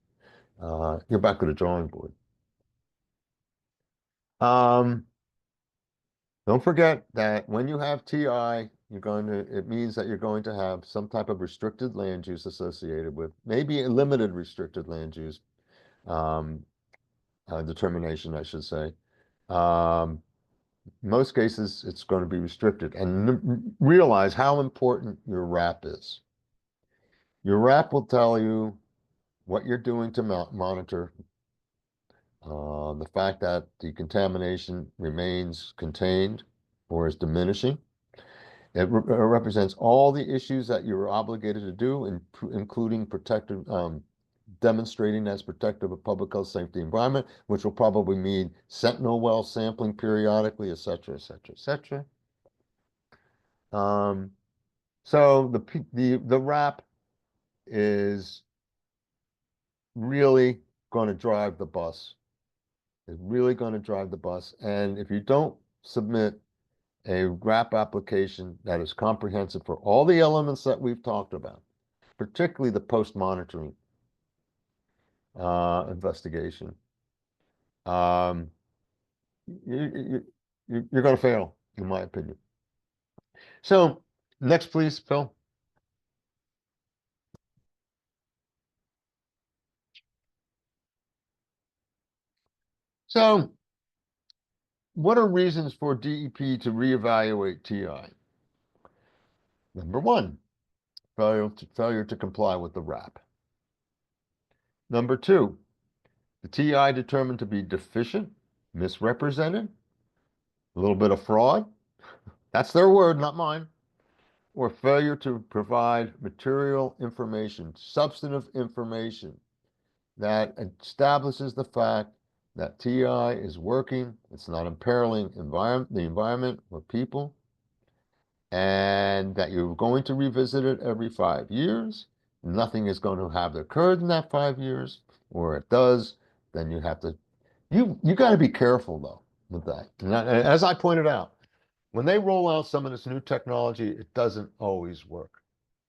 You're back to the drawing board. Don't forget that when you have TI, it means that you're going to have some type of restricted land use associated with, maybe a limited restricted land use determination, I should say. Most cases, it's going to be restricted. And realize how important your RAP is. Your RAP will tell you what you're doing to monitor, the fact that the contamination remains contained or is diminishing. It represents all the issues that you're obligated to do, including demonstrating as protective of public health, safety, environment, which will probably mean sentinel well sampling periodically, et cetera, et cetera, et cetera. So the RAP is really going to drive the bus. It's really going to drive the bus. And if you don't submit a RAP application that is comprehensive for all the elements that we've talked about, particularly the post-monitoring investigation, you're going to fail, in my opinion. So next, please, Phil. So what are reasons for DEP to reevaluate TI? Number one, failure to comply with the RAP. Number two, the TI determined to be deficient, misrepresented, a little bit of fraud. That's their word, not mine. Or failure to provide material information, substantive information that establishes the fact that TI is working, it's not imperiling the environment or people, and that you're going to revisit it every 5 years. Nothing is going to have occurred in that 5 years, or it does, then you have to, you got to be careful though with that. And as I pointed out, when they roll out some of this new technology, it doesn't always work.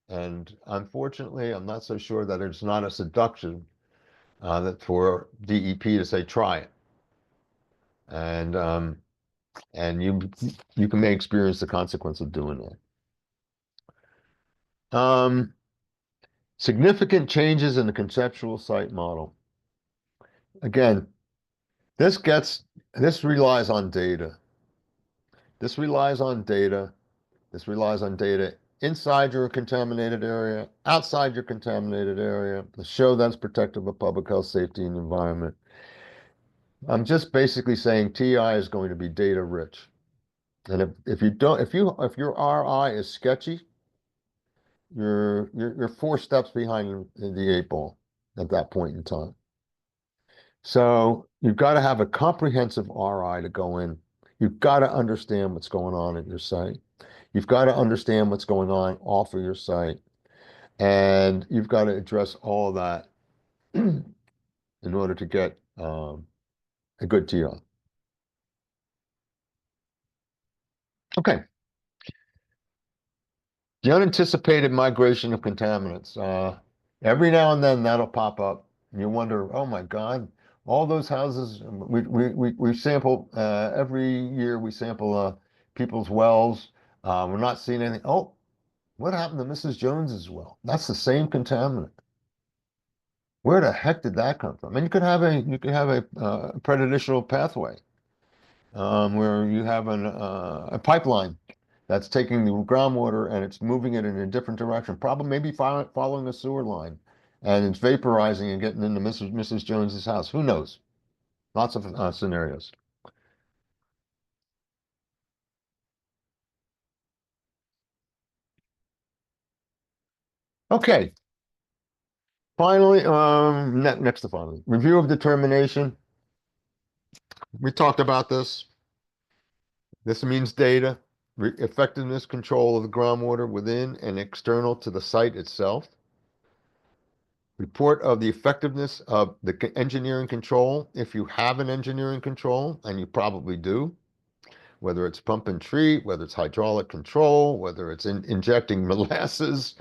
And unfortunately, I'm not so sure that it's not a seduction that for DEP to say, try it. And you may experience the consequence of doing that. Significant changes in the conceptual site model. Again, this relies on data. This relies on data. This relies on data inside your contaminated area, outside your contaminated area, to show that's protective of public health, safety, and environment. I'm just basically saying TI is going to be data rich. And if your RI is sketchy, you're 4 steps behind the 8 ball at that point in time. So you've got to have a comprehensive RI to go in. You've got to understand what's going on at your site. You've got to understand what's going on off of your site. And you've got to address all of that in order to get a good TI. Okay. The unanticipated migration of contaminants. Every now and then that'll pop up. And you wonder, oh my God, all those houses, we sample, every year we sample people's wells. We're not seeing anything. Oh, what happened to Mrs. Jones's well? That's the same contaminant. Where the heck did that come from? And you could have a prejudicial pathway where you have a pipeline that's taking the groundwater and it's moving it in a different direction, probably maybe following a sewer line, and it's vaporizing and getting into Mrs. Jones's house. Who knows? Lots of scenarios. Okay. Finally, next to finally, review of determination. We talked about this. This means data, effectiveness control of the groundwater within and external to the site itself. Report of the effectiveness of the engineering control, if you have an engineering control, and you probably do, whether it's pump and treat, whether it's hydraulic control, whether it's injecting molasses,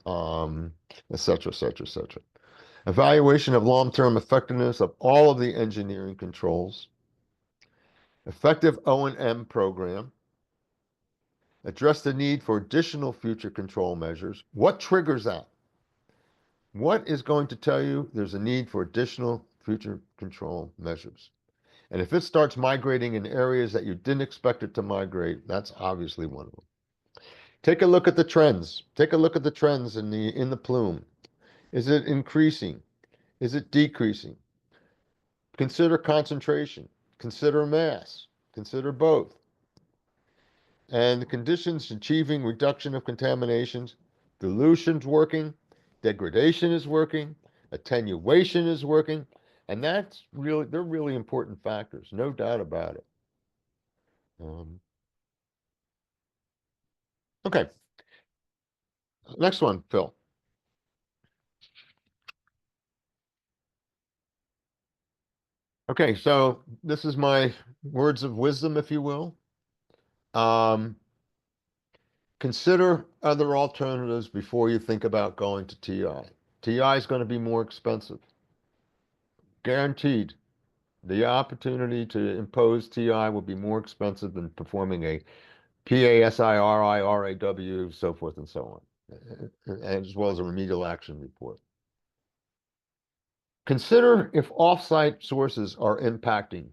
et cetera, et cetera, et cetera. Evaluation of long-term effectiveness of all of the engineering controls. Effective O&M program. Address the need for additional future control measures. What triggers that? What is going to tell you there's a need for additional future control measures? And if it starts migrating in areas that you didn't expect it to migrate, that's obviously one of them. Take a look at the trends. Take a look at the trends in the plume. Is it increasing? Is it decreasing? Consider concentration. Consider mass. Consider both. And the conditions achieving reduction of contaminations, dilution's working, degradation is working, attenuation is working, and they're really important factors, no doubt about it. Okay, next one, Phil. Okay, so this is my words of wisdom, if you will. Consider other alternatives before you think about going to TI. TI is going to be more expensive. Guaranteed. The opportunity to impose TI will be more expensive than performing a PASI, RAW, so forth and so on, as well as a remedial action report. Consider if off-site sources are impacting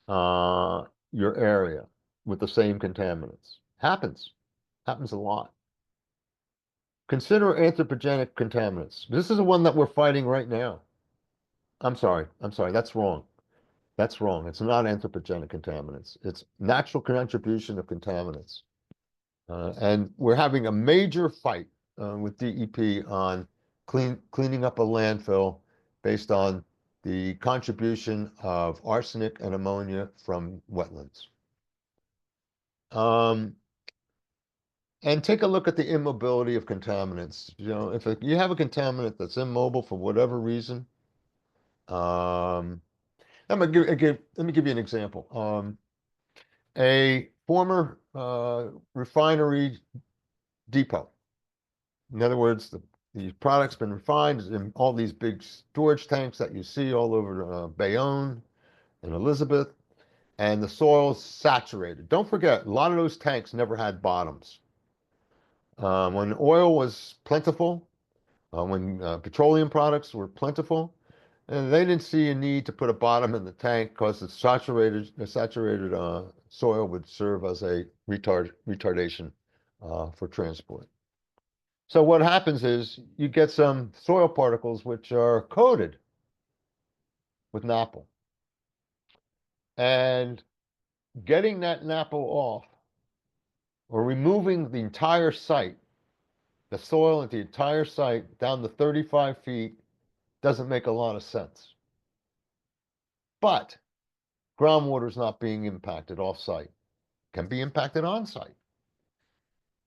your area with the same contaminants. Happens a lot. Consider anthropogenic contaminants. This is the one that we're fighting right now. I'm sorry, that's wrong. That's wrong. It's not anthropogenic contaminants. It's natural contribution of contaminants. And we're having a major fight with DEP on cleaning up a landfill based on the contribution of arsenic and ammonia from wetlands. And take a look at the immobility of contaminants. You know, if you have a contaminant that's immobile for whatever reason, let me give you an example. A former refinery depot. In other words, the product's been refined in all these big storage tanks that you see all over Bayonne and Elizabeth, and the soil's saturated. Don't forget, a lot of those tanks never had bottoms. When oil was plentiful, when petroleum products were plentiful, and they didn't see a need to put a bottom in the tank because the saturated soil would serve as a retardation for transport. So what happens is you get some soil particles which are coated with napple. And getting that napple off or removing the entire site, the soil at the entire site down to 35 feet doesn't make a lot of sense. But groundwater is not being impacted off-site, can be impacted on-site.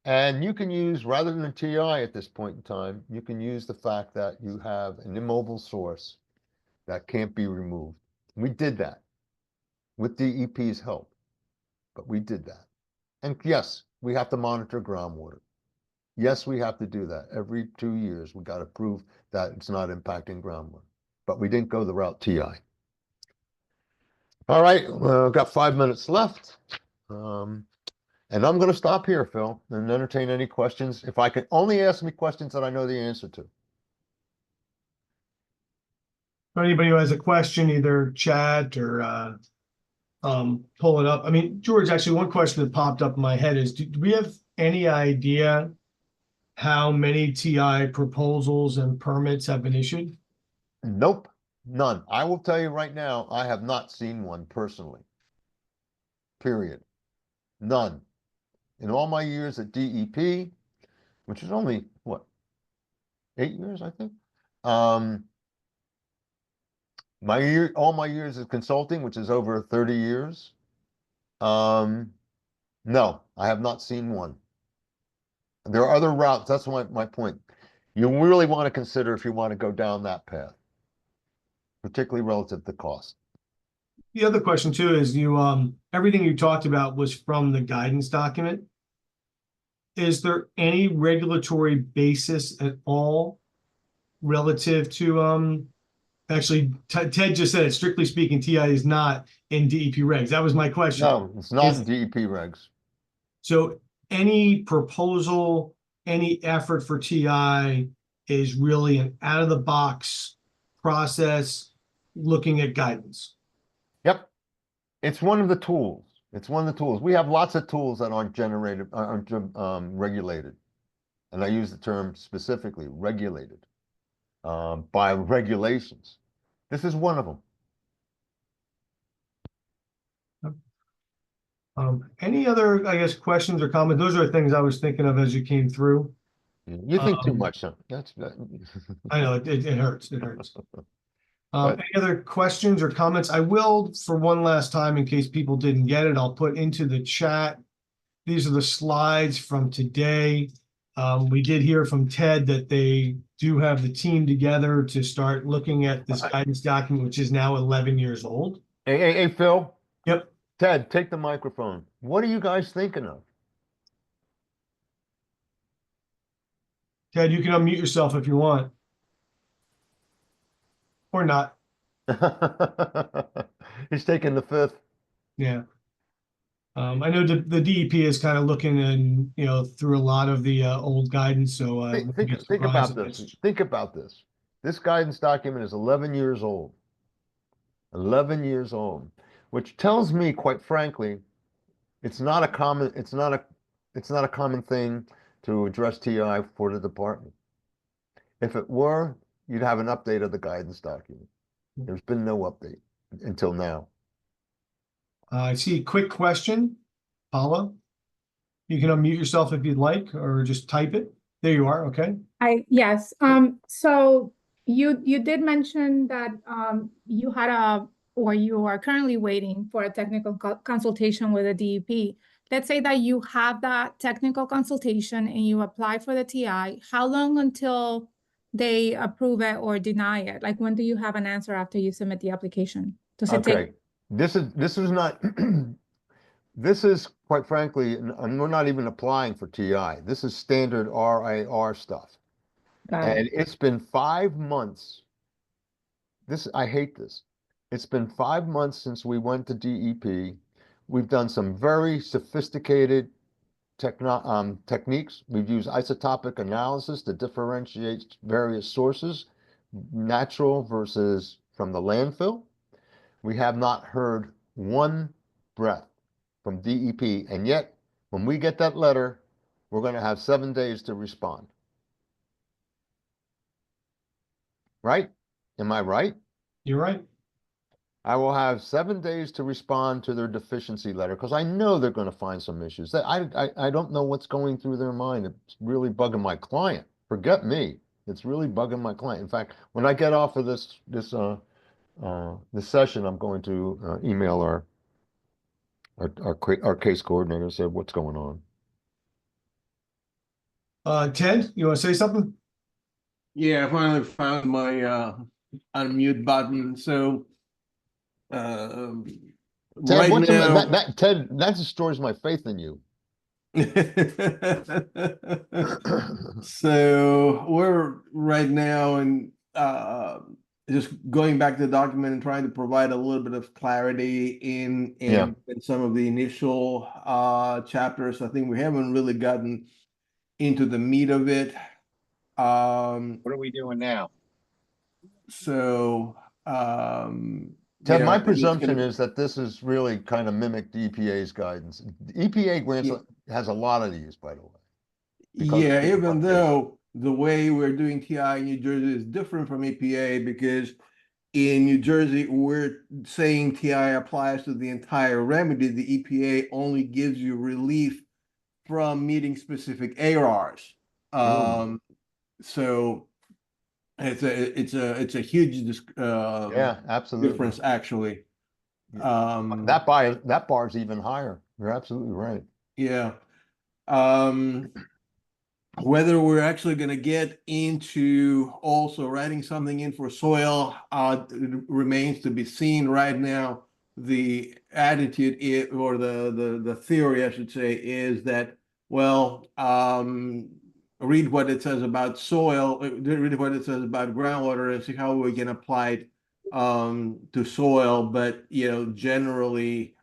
And you can use, rather than a TI at this point in time, you can use the fact that you have an immobile source that can't be removed. We did that with DEP's help, but we did that. And yes, we have to monitor groundwater. Yes, we have to do that. Every 2 years, we got to prove that it's not impacting groundwater. But we didn't go the route TI. All right, well, I've got 5 minutes left. And I'm going to stop here, Phil, and entertain any questions. If I could only ask me questions that I know the answer to. For anybody who has a question, either chat or pull it up. I mean, George, actually, one question that popped up in my head is, do we have any idea how many TI proposals and permits have been issued? Nope, none. I will tell you right now, I have not seen one personally. Period. None. In all my years at DEP, which is only, what, 8 years, I think? All my years of consulting, which is over 30 years. No, I have not seen one. There are other routes. That's my point. You really want to consider if you want to go down that path, particularly relative to cost. The other question too is everything you talked about was from the guidance document. Is there any regulatory basis at all relative to actually Ted just said it, strictly speaking, TI is not in DEP regs. That was my question. No, it's not in DEP regs. So any proposal, any effort for TI is really an out of the box process looking at guidance. Yep. It's one of the tools. It's one of the tools. We have lots of tools that aren't regulated. And I use the term specifically, regulated by regulations. This is one of them. Any other, I guess, questions or comments? Those are things I was thinking of as you came through. You think too much, huh? That's I know it hurts. It hurts. But- Any other questions or comments? I will, for one last time, in case people didn't get it, I'll put into the chat. These are the slides from today. We did hear from Ted that they do have the team together to start looking at this guidance document, which is now 11 years old. Hey, Phil. Yep. Ted, take the microphone. What are you guys thinking of? Ted, you can unmute yourself if you want. Or not. He's taking the fifth. Yeah. I know the DEP is kind of looking and, through a lot of the old guidance. So Think about this. Think about this. This guidance document is 11 years old. 11 years old, which tells me, quite frankly, it's not a common thing to address TI for the department. If it were, you'd have an update of the guidance document. There's been no update until now. I see a quick question, Paula. You can unmute yourself if you'd like, or just type it. There you are. Okay. Yes. So you did mention that you are currently waiting for a technical consultation with the DEP. Let's say that you have that technical consultation and you apply for the TI. How long until they approve it or deny it? Like, when do you have an answer after you submit the application? Does it take? This is not. This is, quite frankly, and we're not even applying for TI. This is standard RIR stuff. And it's been 5 months. I hate this. It's been 5 months since we went to DEP. We've done some very sophisticated techniques. We've used isotopic analysis to differentiate various sources, natural versus from the landfill. We have not heard one breath from DEP, and yet when we get that letter, we're going to have 7 days to respond. Right? Am I right? You're right. I will have 7 days to respond to their deficiency letter because I know they're going to find some issues. I don't know what's going through their mind. It's really bugging my client. Forget me. It's really bugging my client. In fact, when I get off of this session, I'm going to email our case coordinator and say what's going on. Ted, you want to say something? Yeah, I finally found my unmute button. So Ted, right now, Ted, that destroys my faith in you. so we're right now and just going back to the document and trying to provide a little bit of clarity in some of the initial chapters. I think we haven't really gotten into the meat of it. What are we doing now? So Ted, my I think it's presumption gonna- is that this is really kind of mimicked the EPA's guidance. EPA grants Yeah. has a lot of these, by the way. because Yeah, people even are- though the way we're doing TI in New Jersey is different from EPA, because in New Jersey, we're saying TI applies to the entire remedy. The EPA only gives you relief from meeting specific ARs. So it's a huge Yeah, absolutely. difference, actually. That bar's even higher. You're absolutely right. Yeah. Whether we're actually going to get into also writing something in for soil remains to be seen right now. The attitude or the theory, I should say, is that, well, read what it says about soil, read what it says about groundwater, and see how we can apply it to soil. But, you know, generally,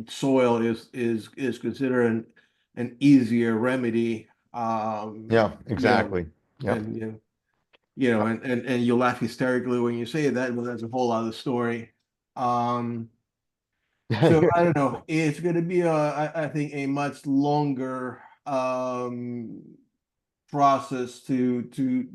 soil is considered an easier remedy. Yeah, exactly. Yeah. And and you laugh hysterically when you say that, but that's a whole other story. So I don't know. It's going to be I think a much longer process to do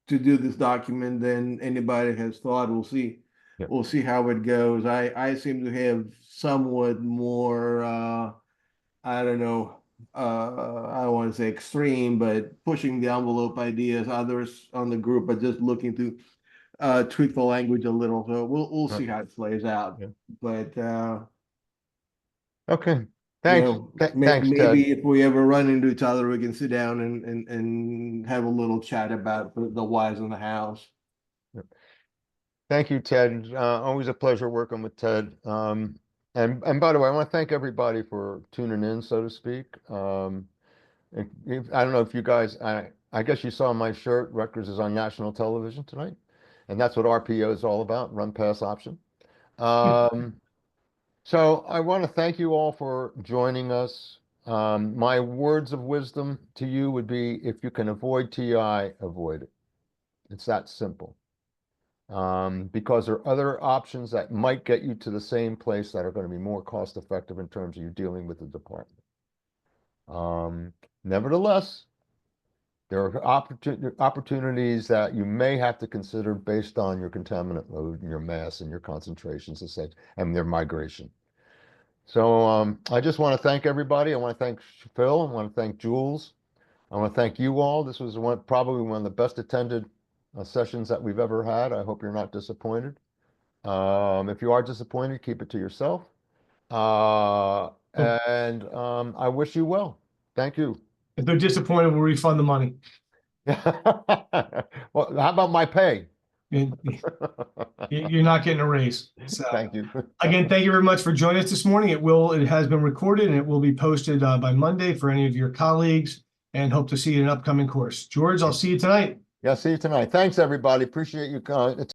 this document than anybody has thought. We'll see. Yeah. We'll see how it goes. I seem to have somewhat more I don't know, I don't want to say extreme, but pushing the envelope ideas. Others on the group are just looking to tweak the language a little. So we'll see how it plays out. Yeah. But Okay. Thanks. Thanks, Ted. maybe if we ever run into each other, we can sit down and have a little chat about the whys and the hows. Thank you, Ted. Always a pleasure working with Ted. And by the way, I want to thank everybody for tuning in, so to speak. I don't know if you guys, I guess you saw my shirt. Rutgers is on national television tonight, and that's what RPO is all about, run pass option. So I want to thank you all for joining us. My words of wisdom to you would be, if you can avoid TI, avoid it. It's that simple. Because there are other options that might get you to the same place that are going to be more cost effective in terms of you dealing with the department. Nevertheless, there are opportunities that you may have to consider based on your contaminant load and your mass and your concentrations and their migration. So I just want to thank everybody. I want to thank Phil. I want to thank Jules. I want to thank you all. This was probably one of the best attended sessions that we've ever had. I hope you're not disappointed. If you are disappointed, keep it to yourself. And I wish you well. Thank you. If they're disappointed, we'll refund the money. Well, how about my pay? You're not getting a raise. So Thank you. again, thank you very much for joining us this morning. It has been recorded and it will be posted by Monday for any of your colleagues, and hope to see you in an upcoming course. George, I'll see you tonight. Yeah, see you tonight. Thanks, everybody. Appreciate you.